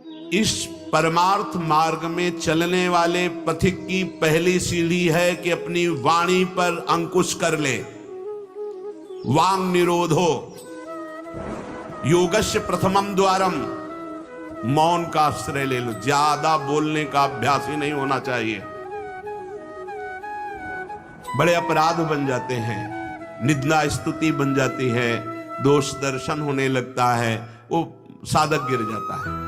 इस परमार्थ मार्ग में चलने वाले पथिक की पहली सीढ़ी है कि अपनी वाणी पर अंकुश कर ले। वांग निरोधो योगस्य प्रथमम द्वारम। मौन का आश्रय ले लो। ज्यादा बोलने का अभ्यास ही नहीं होना चाहिए। बड़े अपराध बन जाते हैं, निंदा स्तुति बन जाती है, दोष दर्शन होने लगता है, वो साधक गिर जाता है।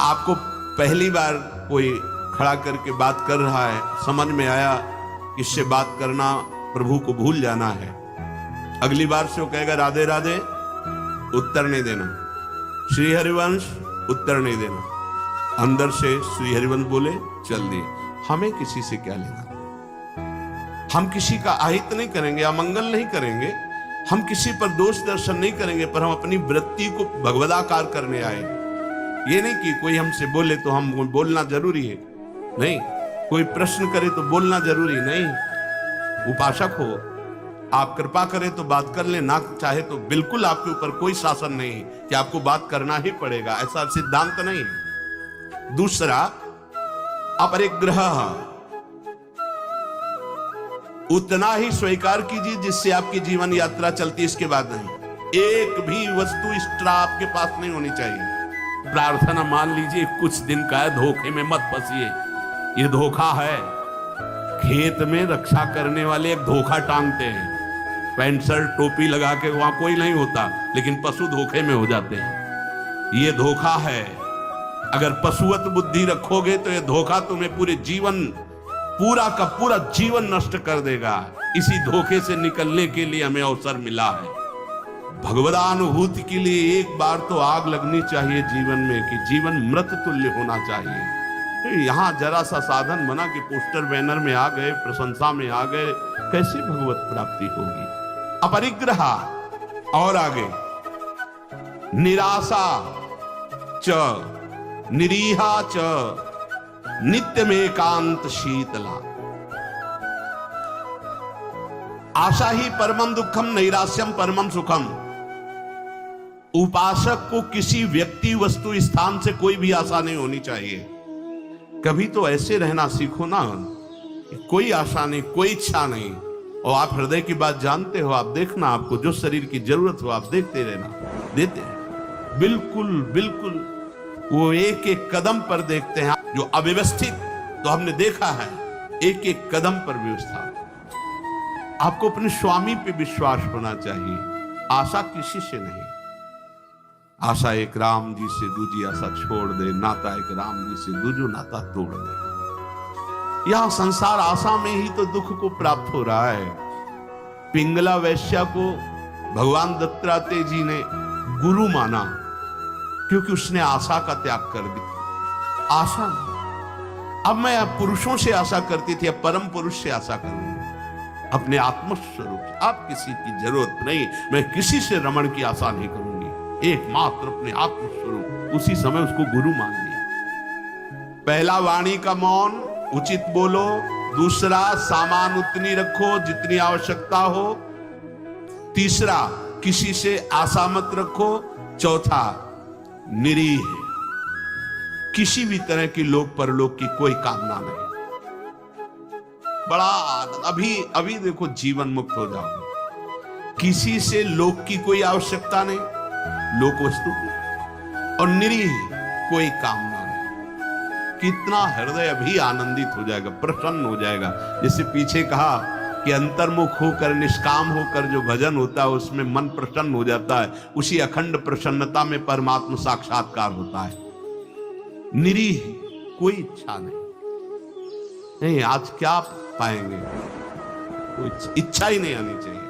आपको पहली बार कोई खड़ा करके बात कर रहा है, समझ में आया इससे बात करना प्रभु को भूल जाना है, अगली बार से वो कहेगा राधे राधे, उत्तर नहीं देना, श्री हरिवंश उत्तर नहीं देना, अंदर से श्री हरिवंश बोले चल दिए। हमें किसी से क्या लेना, हम किसी का अहित नहीं करेंगे, अमंगल नहीं करेंगे, हम किसी पर दोष दर्शन नहीं करेंगे, पर हम अपनी वृत्ति को भगवदाकार करने आए। ये नहीं कि कोई हमसे बोले तो हम बोलना जरूरी है, नहीं, कोई प्रश्न करे तो बोलना जरूरी नहीं। उपासक हो, आप कृपा करें तो बात कर ले, ना चाहे तो बिल्कुल आपके ऊपर कोई शासन नहीं कि आपको बात करना ही पड़ेगा, ऐसा सिद्धांत नहीं है। दूसरा, अपरिग्रह, उतना ही स्वीकार कीजिए जिससे आपकी जीवन यात्रा चलती, इसके बाद नहीं। एक भी वस्तु एक्स्ट्रा आपके पास नहीं होनी चाहिए। प्रार्थना मान लीजिए कुछ दिन का है, धोखे में मत फंसिए, ये धोखा है। खेत में रक्षा करने वाले एक धोखा टांगते हैं, पैंट शर्ट टोपी लगा के, वहां कोई नहीं होता, लेकिन पशु धोखे में हो जाते हैं। ये धोखा है। अगर पशुवत बुद्धि रखोगे तो ये धोखा तुम्हें पूरे जीवन, पूरा का पूरा जीवन नष्ट कर देगा। इसी धोखे से निकलने के लिए हमें अवसर मिला है। भगवदानुभूति के लिए एक बार तो आग लगनी चाहिए जीवन में, कि जीवन मृत तुल्य होना चाहिए। यहां जरा सा साधन बना कि पोस्टर बैनर में आ गए, प्रशंसा में आ गए, कैसे भगवत प्राप्ति होगी। अपरिग्रह, और आगे निराशा च निरीहा च नित्य में एकांत शीतला। आशा ही परमम दुखम, नैराश्यम परमम सुखम। उपासक को किसी व्यक्ति, वस्तु, स्थान से कोई भी आशा नहीं होनी चाहिए। कभी तो ऐसे रहना सीखो ना, कोई आशा नहीं, कोई इच्छा नहीं, और आप हृदय की बात जानते हो, आप देखना, आपको जो शरीर की जरूरत हो आप देखते रहना, देते हैं। बिल्कुल बिल्कुल वो एक एक कदम पर देखते हैं। जो अव्यवस्थित तो हमने देखा है, एक एक कदम पर व्यवस्था। आपको अपने स्वामी पे विश्वास होना चाहिए, आशा किसी से नहीं। आशा एक राम जी से दूजी आशा छोड़ दे, नाता एक राम जी से दूजो नाता तोड़ दे। यह संसार आशा में ही तो दुख को प्राप्त हो रहा है। पिंगला वैश्या को भगवान दत्तात्रेय जी ने गुरु माना, क्योंकि उसने आशा का त्याग कर दिया। आशा नहीं। अब मैं पुरुषों से आशा करती थी, अब परम पुरुष से आशा करूंगी, अपने आत्मस्वरूप से। अब किसी की जरूरत नहीं, मैं किसी से रमण की आशा नहीं करूंगी, एकमात्र अपने आत्मस्वरूप। उसी समय उसको गुरु मान लिया। पहला, वाणी का मौन, उचित बोलो। दूसरा, सामान उतनी रखो जितनी आवश्यकता हो। तीसरा, किसी से आशा मत रखो। चौथा, निरीह, किसी भी तरह की लोक परलोक की कोई कामना नहीं। बड़ा अभी देखो, जीवन मुक्त हो जाओगे। किसी से लोक की कोई आवश्यकता नहीं, लोक वस्तु की, और निरीह, कोई कामना नहीं। कितना हृदय अभी आनंदित हो जाएगा, प्रसन्न हो जाएगा। जैसे पीछे कहा कि अंतर्मुख होकर, निष्काम होकर जो भजन होता है उसमें मन प्रसन्न हो जाता है। उसी अखंड प्रसन्नता में परमात्मा साक्षात्कार होता है। निरीह, कोई इच्छा नहीं, आज क्या पाएंगे, कोई इच्छा ही नहीं आनी चाहिए।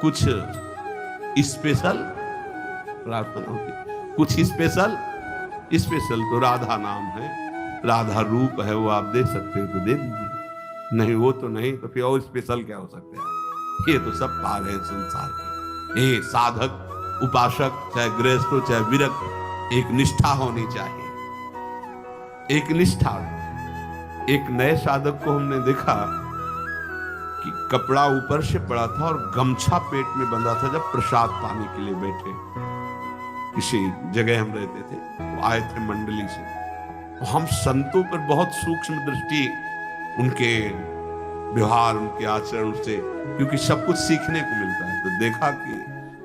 कुछ स्पेशल प्रार्थना होती, कुछ स्पेशल तो राधा नाम है, राधा रूप है, वो आप दे सकते हो तो दे दीजिए, नहीं वो तो नहीं, तो फिर और स्पेशल क्या हो सकता है। ये तो सब पार है संसार के। ये साधक, उपासक, चाहे गृहस्थ हो चाहे विरक्त, एक निष्ठा होनी चाहिए, एक निष्ठा। एक नए साधक को हमने देखा कि कपड़ा ऊपर से पड़ा था और गमछा पेट में बंधा था, जब प्रसाद पाने के लिए बैठे किसी जगह हम रहते थे, वो आए थे मंडली से। तो हम संतों पर बहुत सूक्ष्म दृष्टि, उनके व्यवहार, उनके आचरण से, क्योंकि सब कुछ सीखने को मिलता है। तो देखा कि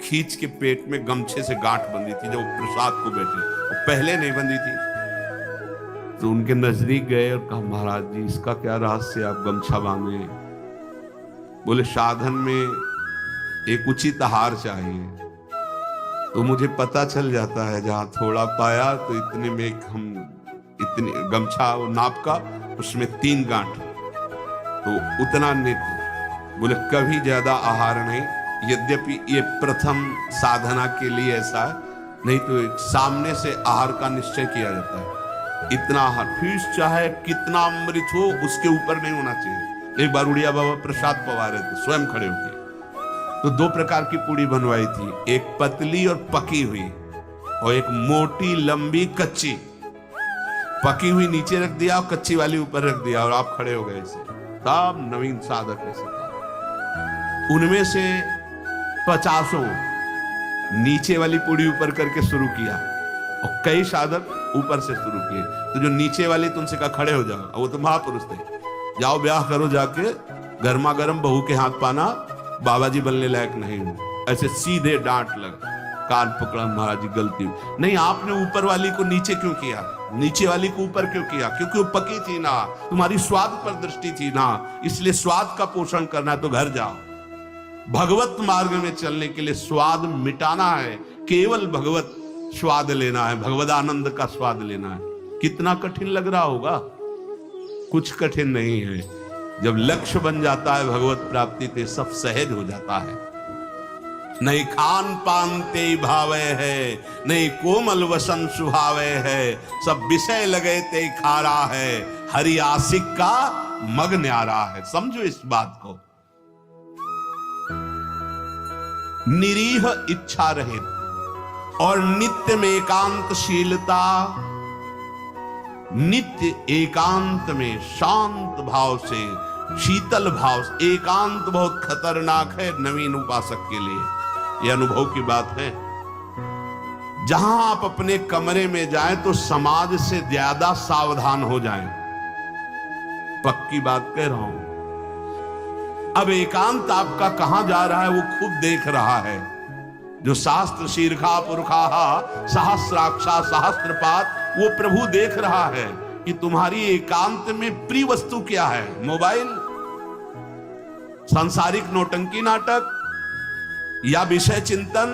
खींच के पेट में गमछे से गांठ बंधी थी जब वो प्रसाद को बैठे, वो पहले नहीं बंधी थी। तो उनके नजदीक गए और कहा, महाराज जी इसका क्या रहस्य, आप गमछा बांधे? बोले साधन में एक उचित आहार चाहिए। तो मुझे पता चल जाता है जहां थोड़ा पाया तो इतने में हम इतने गमछा वो नाप का, उसमें 3 गांठ, तो उतना नित्य। बोले कभी ज्यादा आहार नहीं, यद्यपि ये प्रथम साधना के लिए ऐसा है, नहीं तो एक सामने से आहार का निश्चय किया जाता है। इतना आहार, फिर चाहे कितना अमृत हो उसके ऊपर नहीं होना चाहिए। एक बार उड़िया बाबा प्रसाद पवा रहे थे स्वयं खड़े होकर, तो 2 प्रकार की पूड़ी बनवाई थी, एक पतली और पकी हुई, और एक मोटी लंबी कच्ची। पकी हुई नीचे रख दिया और कच्ची वाली ऊपर रख दिया, और आप खड़े हो गए ऐसे। सब नवीन साधक ऐसे था। उनमें से 50 नीचे वाली पूड़ी ऊपर करके शुरू किया, और कई साधक ऊपर से शुरू किए। तो जो नीचे वाले तुमसे कहा खड़े हो जाओ, वो तो महापुरुष थे, जाओ ब्याह करो जाके, गर्मा गर्म बहू के हाथ पाना, बाबा जी बनने लायक नहीं हो। ऐसे सीधे डांट लगा, कान पकड़ा, महाराज जी गलती नहीं, आपने ऊपर वाली को नीचे क्यों किया, नीचे वाली को ऊपर क्यों किया? क्योंकि वो पकी थी ना, तुम्हारी स्वाद पर दृष्टि थी ना, इसलिए स्वाद का पोषण करना है तो घर जाओ। भगवत मार्ग में चलने के लिए स्वाद मिटाना है, केवल भगवत स्वाद लेना है, भगवत आनंद का स्वाद लेना है। कितना कठिन लग रहा होगा? कुछ कठिन नहीं है। जब लक्ष्य बन जाता है भगवत प्राप्ति तो सब सहज हो जाता है। नहीं खान पान ते भावे है, नहीं कोमल वसन सुहावे है, सब विषय लगे ते खारा है, हरि आशिक का मग न्यारा है। समझो इस बात को। निरीह इच्छा रहित और नित्य में एकांतशीलता, नित्य एकांत में शांत भाव से, शीतल भाव से। एकांत बहुत खतरनाक है नवीन उपासक के लिए, यह अनुभव की बात है। जहां आप अपने कमरे में जाएं तो समाज से ज्यादा सावधान हो जाएं, पक्की बात कह रहा हूं। अब एकांत आपका कहां जा रहा है वो खुद देख रहा है। जो शास्त्र शीर्षा पुरखा सहस्राक्षा सहस्त्रपात, वो प्रभु देख रहा है कि तुम्हारी एकांत में प्रिय वस्तु क्या है। मोबाइल, सांसारिक नौटंकी नाटक, या विषय चिंतन,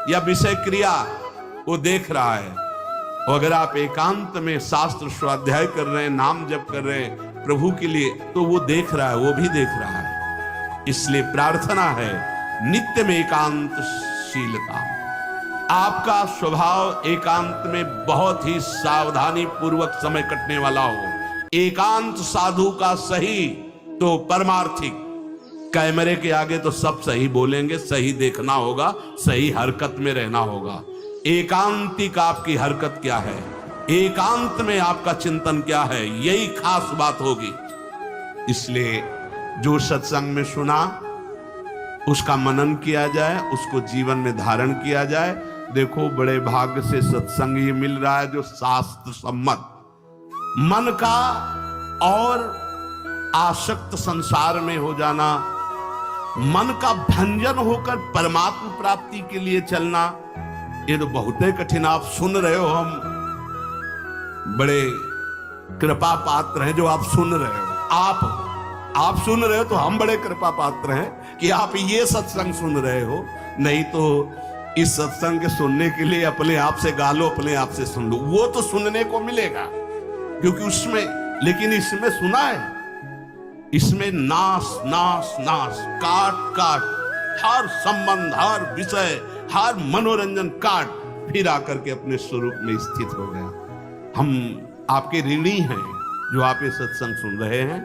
या विषय क्रिया, वो देख रहा है। और अगर आप एकांत में शास्त्र स्वाध्याय कर रहे हैं, नाम जप कर रहे हैं प्रभु के लिए, तो वो देख रहा है, वो भी देख रहा है। इसलिए प्रार्थना है नित्य में एकांतशीलता। आपका स्वभाव एकांत में बहुत ही सावधानी पूर्वक समय कटने वाला हो। एकांत साधु का सही तो परमार्थिक। कैमरे के आगे तो सब सही बोलेंगे, सही देखना होगा, सही हरकत में रहना होगा। एकांतिक आपकी हरकत क्या है, एकांत में आपका चिंतन क्या है, यही खास बात होगी। इसलिए जो सत्संग में सुना उसका मनन किया जाए, उसको जीवन में धारण किया जाए। देखो बड़े भाग्य से सत्संग ही मिल रहा है जो शास्त्र सम्मत, मन का और आसक्त संसार में हो जाना, मन का भंजन होकर परमात्मा प्राप्ति के लिए चलना, ये तो बहुत ही कठिन। आप सुन रहे हो, हम बड़े कृपा पात्र हैं जो आप सुन रहे हो। आप सुन रहे हो तो हम बड़े कृपा पात्र हैं कि आप ये सत्संग सुन रहे हो। नहीं तो इस सत्संग के सुनने के लिए अपने आप से गा लो, अपने आप से सुन लो, वो तो सुनने को मिलेगा क्योंकि उसमें, लेकिन इसमें सुना है, इसमें नाश नाश नाश, काट काट, हर संबंध, हर विषय, हर मनोरंजन काट, फिर आकर के अपने स्वरूप में स्थित हो गया। हम आपके ऋणी हैं जो आप ये सत्संग सुन रहे हैं।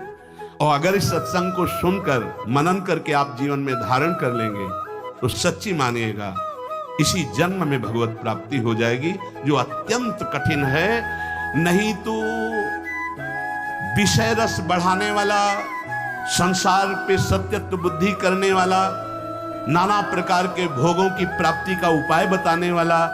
और अगर इस सत्संग को सुनकर मनन करके आप जीवन में धारण कर लेंगे तो सच्ची मानिएगा इसी जन्म में भगवत प्राप्ति हो जाएगी, जो अत्यंत कठिन है। नहीं तो विषय रस बढ़ाने वाला, संसार पे सत्यत्व बुद्धि करने वाला, नाना प्रकार के भोगों की प्राप्ति का उपाय बताने वाला,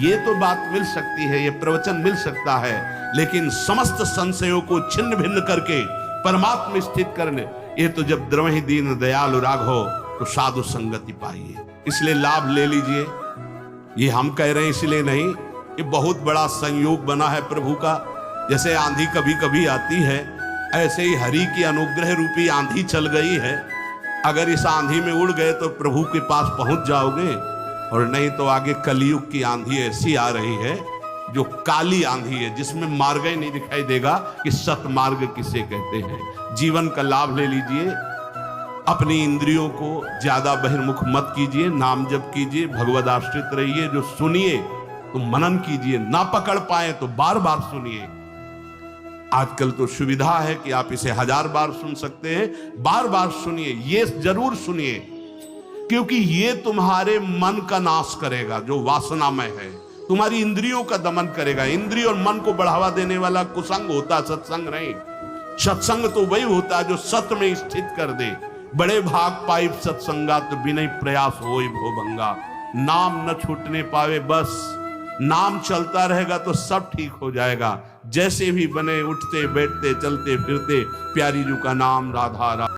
ये तो बात मिल सकती है, ये प्रवचन मिल सकता है, लेकिन समस्त संशयों को छिन्न भिन्न करके परमात्मा स्थित करने, ये तो जब द्रवहि दीन दयालु राघो तो साधु संगति पाइए। इसलिए लाभ ले लीजिए। ये हम कह रहे हैं इसलिए नहीं, ये बहुत बड़ा संयोग बना है प्रभु का। जैसे आंधी कभी कभी आती है, ऐसे ही हरि की अनुग्रह रूपी आंधी चल गई है। अगर इस आंधी में उड़ गए तो प्रभु के पास पहुंच जाओगे, और नहीं तो आगे कलयुग की आंधी ऐसी आ रही है जो काली आंधी है, जिसमें मार्ग ही नहीं दिखाई देगा कि सतमार्ग किसे कहते हैं। जीवन का लाभ ले लीजिए। अपनी इंद्रियों को ज्यादा बहिर्मुख मत कीजिए, नाम जप कीजिए, भगवद आश्रित रहिए। जो सुनिए तो मनन कीजिए, ना पकड़ पाए तो बार बार सुनिए। आजकल तो सुविधा है कि आप इसे 1000 बार सुन सकते हैं। बार बार सुनिए, ये जरूर सुनिए, क्योंकि ये तुम्हारे मन का नाश करेगा जो वासनामय है, तुम्हारी इंद्रियों का दमन करेगा। इंद्रिय और मन को बढ़ावा देने वाला कुसंग होता, सत्संग नहीं। सत्संग तो वही होता है जो सत्य में स्थित कर दे। बड़े भाग पाई सत्संगा तो बिना प्रयास होई भो भंगा। नाम न छूटने पावे, बस नाम चलता रहेगा तो सब ठीक हो जाएगा। जैसे भी बने, उठते बैठते चलते फिरते प्यारी जी का नाम राधा राधा।